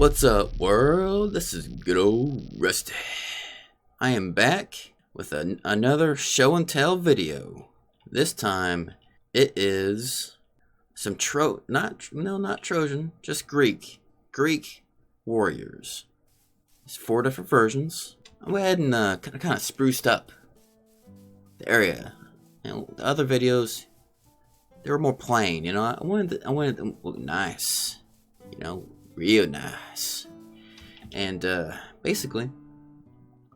What's up, world? This is good old Rusty. I am back with another show and tell video. This time it is some not Trojan, just Greek warriors. There's 4 different versions. I went ahead and kind of spruced up the area. The other videos, they were more plain. I wanted them to look nice. Real nice. And basically,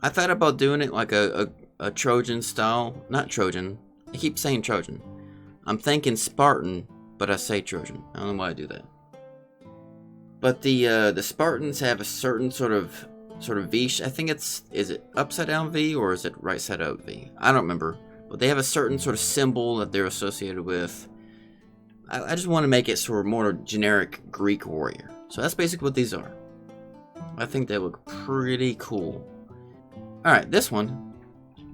I thought about doing it like a Trojan style. Not Trojan. I keep saying Trojan. I'm thinking Spartan, but I say Trojan. I don't know why I do that. But the Spartans have a certain sort of V. I think is it upside down V or is it right side up V? I don't remember. But they have a certain sort of symbol that they're associated with. I just want to make it sort of more generic Greek warrior. So that's basically what these are. I think they look pretty cool. Alright, this one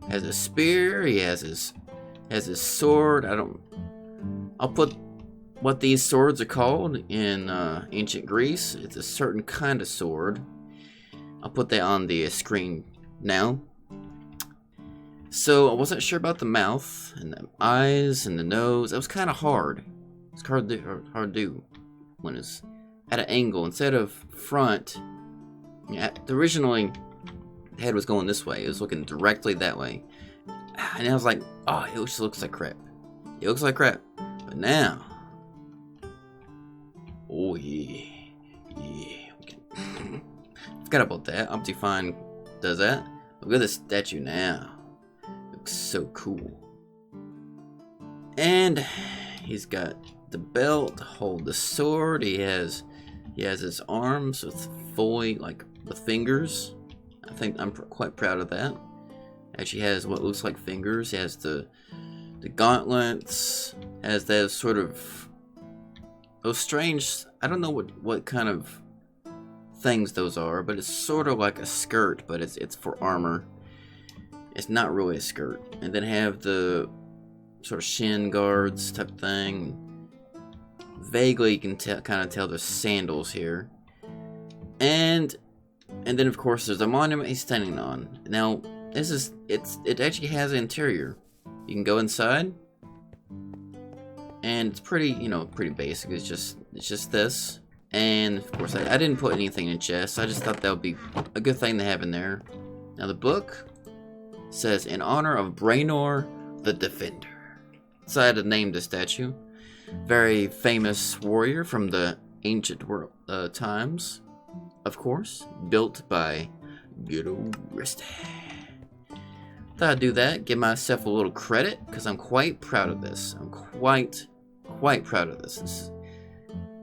has a spear, he has his sword. I'll put what these swords are called in ancient Greece. It's a certain kind of sword. I'll put that on the screen now. So I wasn't sure about the mouth and the eyes and the nose. It was kind of hard. It's hard to do when it's at an angle instead of front. Originally, the head was going this way. It was looking directly that way, and I was like, "Oh, it just looks like crap. It looks like crap." But now, oh yeah. Forgot about that. Optifine does that. Look at the statue now. Looks so cool. And he's got the belt to hold the sword. He has his arms with fully with fingers. I think I'm quite proud of that. Actually has what looks like fingers. He has the gauntlets. Has those sort of those strange. I don't know what kind of things those are, but it's sort of like a skirt, but it's for armor. It's not really a skirt. And then have the sort of shin guards type thing. Vaguely, you can kind of tell there's sandals here, and then of course there's a monument he's standing on. Now it actually has an interior. You can go inside, and it's pretty pretty basic. It's just this, and of course I didn't put anything in chests. I just thought that would be a good thing to have in there. Now the book says in honor of Braynor the Defender. So I had to name the statue. Very famous warrior from the ancient world times, of course, built by good old Rusty. Thought I'd do that, give myself a little credit, because I'm quite proud of this. I'm quite proud of this. It's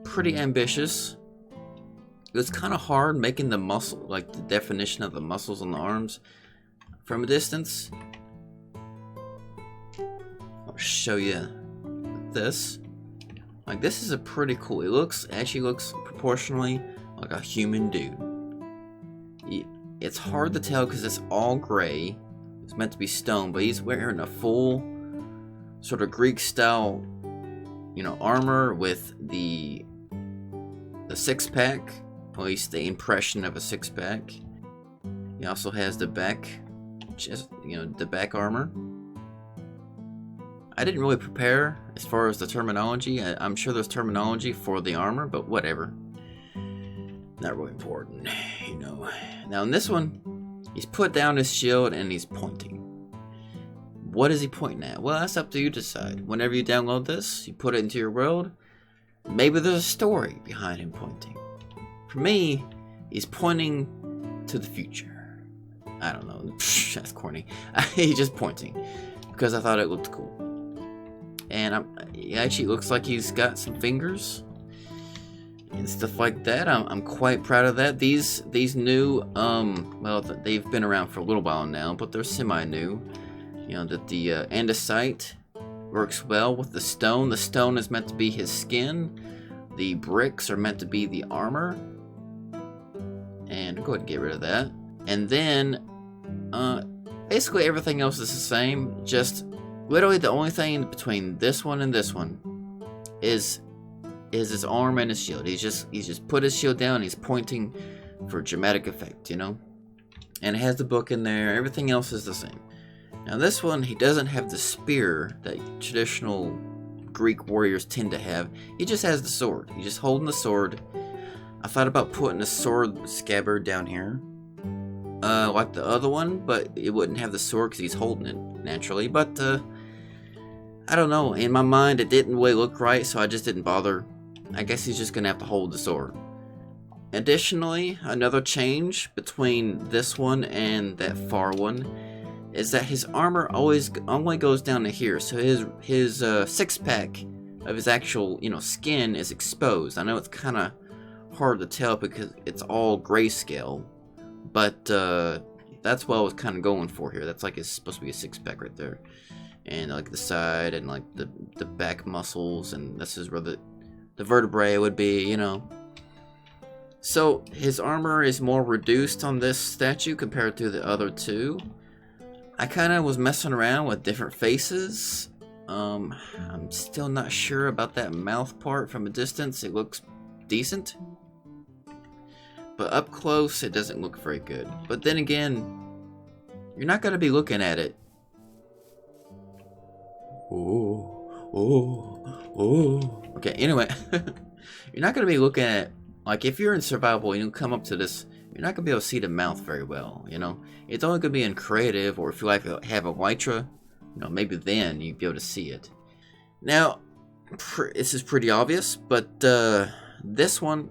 pretty ambitious. It was kind of hard making the muscle, the definition of the muscles on the arms from a distance. I'll show you this. This is a pretty cool. It actually looks proportionally like a human dude. It's hard to tell because it's all gray. It's meant to be stone, but he's wearing a full sort of Greek style, armor with the 6-pack. At least the impression of a 6-pack. He also has the back, the back armor. I didn't really prepare as far as the terminology. I'm sure there's terminology for the armor, but whatever. Not really important, Now in this one, he's put down his shield and he's pointing. What is he pointing at? Well, that's up to you to decide. Whenever you download this, you put it into your world. Maybe there's a story behind him pointing. For me, he's pointing to the future. I don't know. That's corny. He's just pointing because I thought it looked cool. And it actually looks like he's got some fingers and stuff like that. I'm quite proud of that. These new well, they've been around for a little while now, but they're semi-new. That the andesite works well with the stone. The stone is meant to be his skin. The bricks are meant to be the armor. And I'll go ahead and get rid of that. And then basically everything else is the same. Just literally the only thing between this one and this one is is his arm and his shield. He's just put his shield down and he's pointing for dramatic effect, you know? And it has the book in there. Everything else is the same. Now this one, he doesn't have the spear that traditional Greek warriors tend to have. He just has the sword. He's just holding the sword. I thought about putting a sword scabbard down here, like the other one, but it wouldn't have the sword because he's holding it naturally. But I don't know. In my mind, it didn't really look right, so I just didn't bother. I guess he's just gonna have to hold the sword. Additionally, another change between this one and that far one is that his armor only goes down to here, so his six-pack of his actual, you know, skin is exposed. I know it's kind of hard to tell because it's all grayscale, but that's what I was kind of going for here. That's like it's supposed to be a six-pack right there, and like the side and like the back muscles, and this is where the vertebrae would be, you know. So his armor is more reduced on this statue compared to the other two. I kind of was messing around with different faces. I'm still not sure about that mouth part. From a distance, it looks decent, but up close, it doesn't look very good. But then again, you're not going to be looking at it. Okay, anyway, you're not going to be looking at, like, if you're in survival and you come up to this, you're not going to be able to see the mouth very well, you know? It's only going to be in creative, or if you like have a elytra, you know, maybe then you'd be able to see it. Now, this is pretty obvious, but this one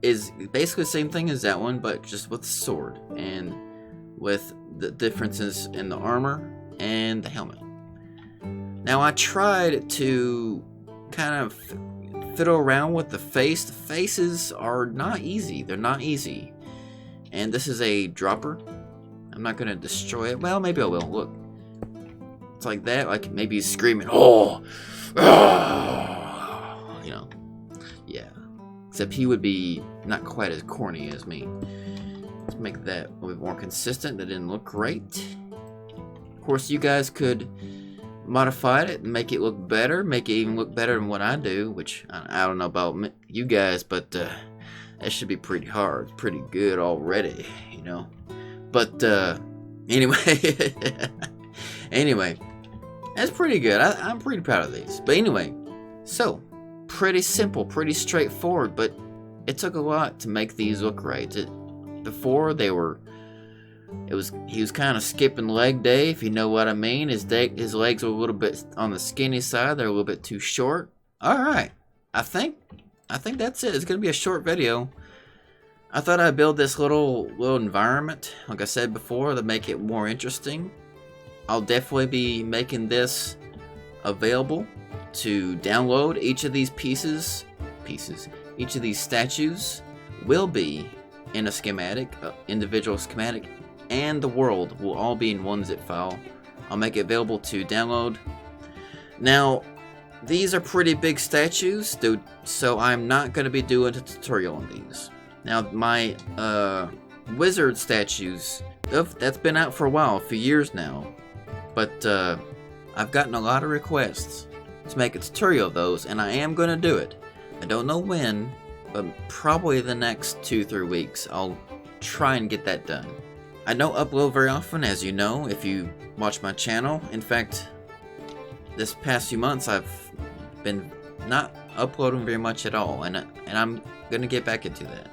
is basically the same thing as that one, but just with the sword, and with the differences in the armor and the helmet. Now, I tried to kind of fiddle around with the face. The faces are not easy. They're not easy. And this is a dropper. I'm not going to destroy it. Well, maybe I will. Look. It's like that. Like maybe he's screaming, oh! You know. Yeah. Except he would be not quite as corny as me. Let's make that a little bit more consistent. That didn't look great. Of course, you guys could modify it and make it look better. Make it even look better than what I do. Which, I don't know about you guys, but that should be pretty hard. It's pretty good already, you know. But anyway, anyway, that's pretty good. I'm pretty proud of these. But anyway, so pretty simple, pretty straightforward. But it took a lot to make these look right. Before they were, he was kind of skipping leg day, if you know what I mean. His legs were a little bit on the skinny side. They're a little bit too short. All right, I think that's it. It's gonna be a short video. I thought I'd build this little environment, like I said before, to make it more interesting. I'll definitely be making this available to download. Each of these pieces, each of these statues will be in a schematic, individual schematic, and the world will all be in one zip file. I'll make it available to download. Now, these are pretty big statues, dude, so I'm not going to be doing a tutorial on these. Now, my wizard statues, that's been out for a while, a few years now. But I've gotten a lot of requests to make a tutorial of those, and I am going to do it. I don't know when, but probably the next 2-3 weeks, I'll try and get that done. I don't upload very often, as you know, if you watch my channel. In fact, this past few months, I've been not uploading very much at all, and I'm going to get back into that.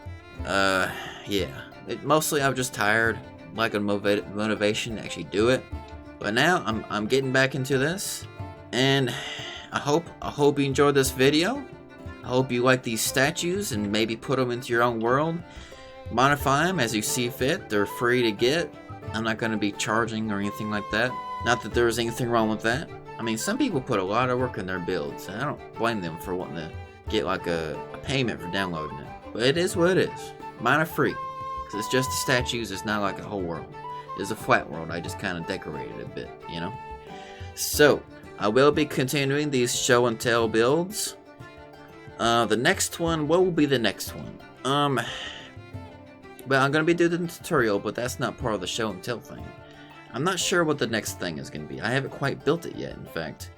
Yeah. Mostly I'm just tired, lack of motivation to actually do it. But now I'm getting back into this, and I hope you enjoyed this video. I hope you like these statues and maybe put them into your own world. Modify them as you see fit. They're free to get. I'm not going to be charging or anything like that. Not that there's anything wrong with that. I mean, some people put a lot of work in their builds, and I don't blame them for wanting to get like a payment for downloading it. But it is what it is. Mine are free, because it's just the statues. It's not like a whole world. It's a flat world. I just kind of decorated a bit, you know. So I will be continuing these show and tell builds. The next one, what will be the next one? Well, I'm gonna be doing the tutorial, but that's not part of the show and tell thing. I'm not sure what the next thing is gonna be. I haven't quite built it yet. In fact,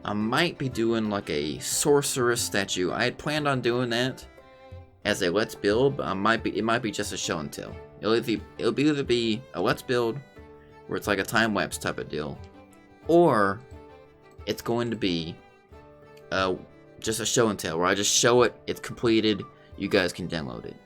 I might be doing like a sorceress statue. I had planned on doing that as a let's build, but it might be just a show and tell. It'll either be a let's build where it's like a time lapse type of deal, or it's going to be just a show and tell where I just show it, it's completed, you guys can download it.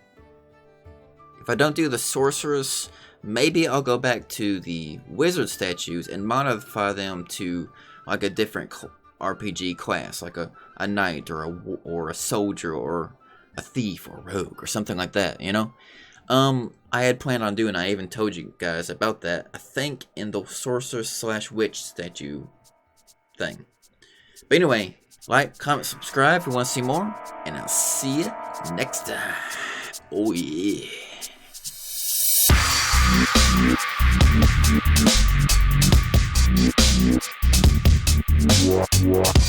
If I don't do the sorceress, maybe I'll go back to the wizard statues and modify them to like a different RPG class, like a knight or a soldier or a thief or rogue or something like that, you know? I had planned on doing, I even told you guys about that, I think in the sorcerer/witch statue thing. But anyway, like, comment, subscribe if you want to see more, and I'll see you next time. Oh yeah. What?